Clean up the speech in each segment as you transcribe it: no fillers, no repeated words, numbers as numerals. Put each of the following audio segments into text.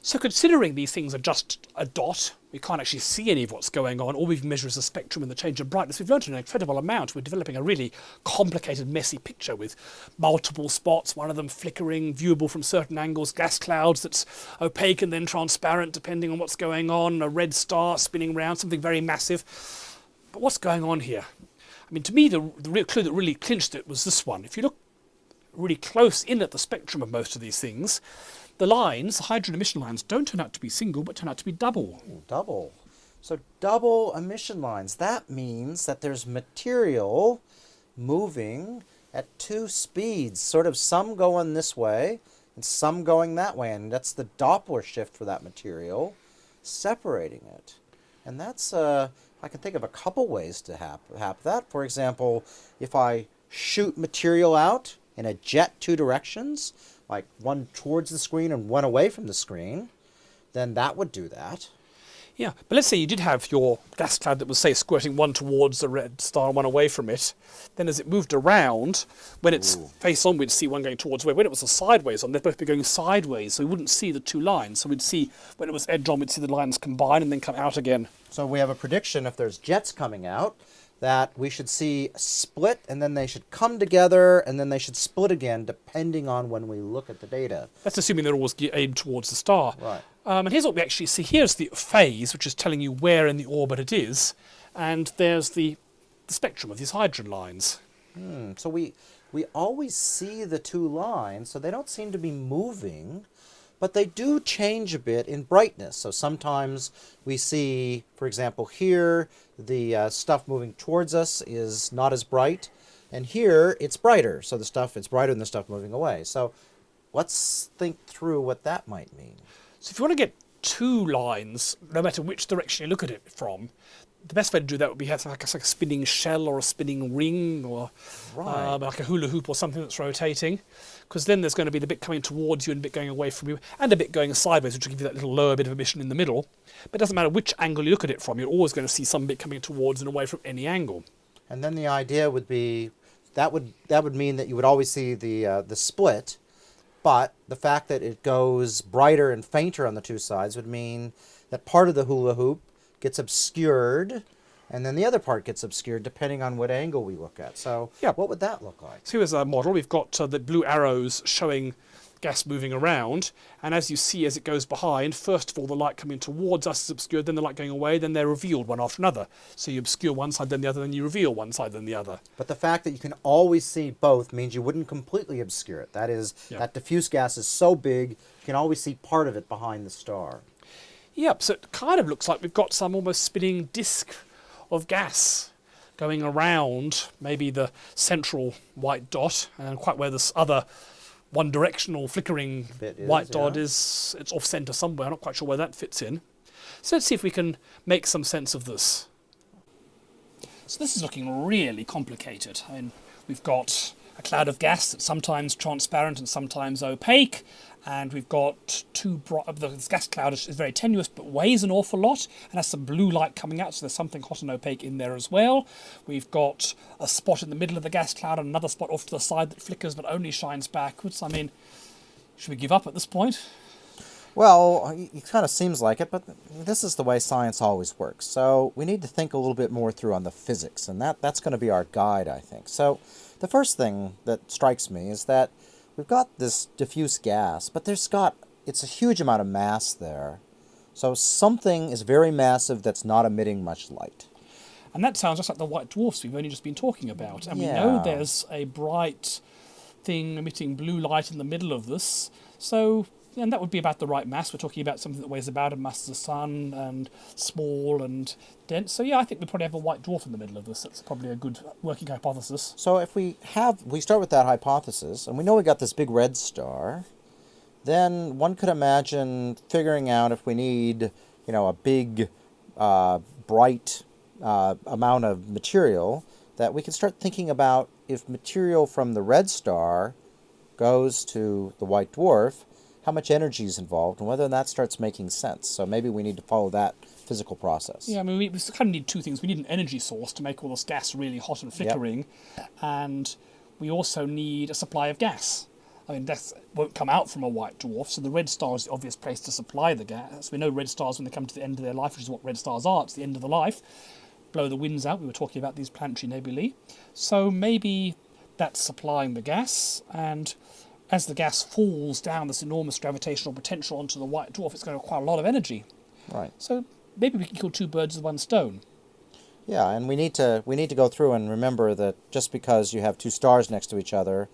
So considering these things are just a dot, we can't actually see any of what's going on. All we've measured is the spectrum and the change in brightness. We've learned an incredible amount. We're developing a really complicated, messy picture with multiple spots, one of them flickering, viewable from certain angles, gas clouds that's opaque and then transparent depending on what's going on, a red star spinning around, something very massive. But what's going on here? I mean, to me, the real clue that really clinched it was this one. If you look really close in at the spectrum of most of these things, the lines, the hydrogen emission lines, don't turn out to be single, but turn out to be double. Ooh, double. So double emission lines. That means that there's material moving at two speeds, sort of some going this way and some going that way. And that's the Doppler shift for that material, separating it. And that's, I can think of a couple ways to have that. For example, if I shoot material out in a jet two directions, like one towards the screen and one away from the screen, then that would do that. Yeah, but let's say you did have your gas cloud that was, say, squirting one towards the red star and one away from it. Then as it moved around, when it's face on, we'd see one going towards away. When it was a sideways on, they'd both be going sideways, so we wouldn't see the two lines. So we'd see, when it was edge on, we'd see the lines combine and then come out again. So we have a prediction, if there's jets coming out, that we should see a split, and then they should come together, and then they should split again, depending on when we look at the data. That's assuming they're always aimed towards the star. Right. And here's what we actually see. Here's the phase, which is telling you where in the orbit it is, and there's the spectrum of these hydrogen lines. So we always see the two lines, so they don't seem to be moving, but they do change a bit in brightness. So sometimes we see, for example, here, the stuff moving towards us is not as bright, and here it's brighter. So it's brighter than the stuff moving away. So let's think through what that might mean. So if you want to get two lines, no matter which direction you look at it from, the best way to do that would be have like a spinning shell or a spinning ring or like a hula hoop or something that's rotating, because then there's going to be the bit coming towards you and a bit going away from you and a bit going sideways, which will give you that little lower bit of emission in the middle. But it doesn't matter which angle you look at it from, you're always going to see some bit coming towards and away from any angle. And then the idea would be that would mean that you would always see the split, but the fact that it goes brighter and fainter on the two sides would mean that part of the hula hoop gets obscured, and then the other part gets obscured depending on what angle we look at. So what would that look like? So here's a model. We've got the blue arrows showing gas moving around, and as you see as it goes behind, first of all the light coming towards us is obscured, then the light going away, then they're revealed one after another. So you obscure one side then the other, then you reveal one side then the other. But the fact that you can always see both means you wouldn't completely obscure it. That is, that diffuse gas is so big you can always see part of it behind the star. Yep, so it kind of looks like we've got some almost spinning disk of gas going around maybe the central white dot, and quite where this other one-directional flickering white dot is, it's off-centre somewhere. I'm not quite sure where that fits in. So let's see if we can make some sense of this. So this is looking really complicated. I mean, we've got a cloud of gas that's sometimes transparent and sometimes opaque, and we've got this gas cloud is very tenuous but weighs an awful lot and has some blue light coming out, so there's something hot and opaque in there as well. We've got a spot in the middle of the gas cloud and another spot off to the side that flickers but only shines backwards. I mean, should we give up at this point? Well, it kind of seems like it, but this is the way science always works. So we need to think a little bit more through on the physics, and that's going to be our guide, I think. So the first thing that strikes me is that we've got this diffuse gas, but it's a huge amount of mass there. So something is very massive that's not emitting much light. And that sounds just like the white dwarfs we've only just been talking about. And we know there's a bright thing emitting blue light in the middle of this. So, and that would be about the right mass. We're talking about something that weighs about a mass of the sun and small and dense. So yeah, I think we probably have a white dwarf in the middle of this. That's probably a good working hypothesis. So if we start with that hypothesis, and we know we got this big red star, then one could imagine figuring out if we need, a big, bright amount of material, that we can start thinking about if material from the red star goes to the white dwarf, how much energy is involved, and whether that starts making sense. So maybe we need to follow that physical process. Yeah, I mean, we kind of need two things. We need an energy source to make all this gas really hot and flickering, and we also need a supply of gas I mean, that won't come out from a white dwarf, so the red star is the obvious place to supply the gas. We know red stars, when they come to the end of their life, which is what red stars are, it's the end of the life, blow the winds out. We were talking about these planetary nebulae. So maybe that's supplying the gas, and as the gas falls down this enormous gravitational potential onto the white dwarf, it's going to require a lot of energy. Right. So maybe we can kill two birds with one stone. Yeah, and we need to go through and remember that just because you have two stars next to each other,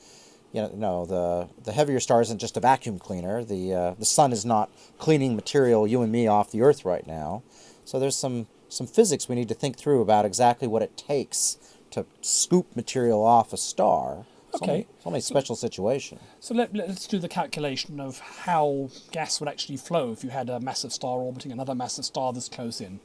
the heavier star isn't just a vacuum cleaner. The sun is not cleaning material, you and me, off the Earth right now. So there's some physics we need to think through about exactly what it takes to scoop material off a star. Okay. It's only a special situation. So let's do the calculation of how gas would actually flow if you had a massive star orbiting another massive star this close in.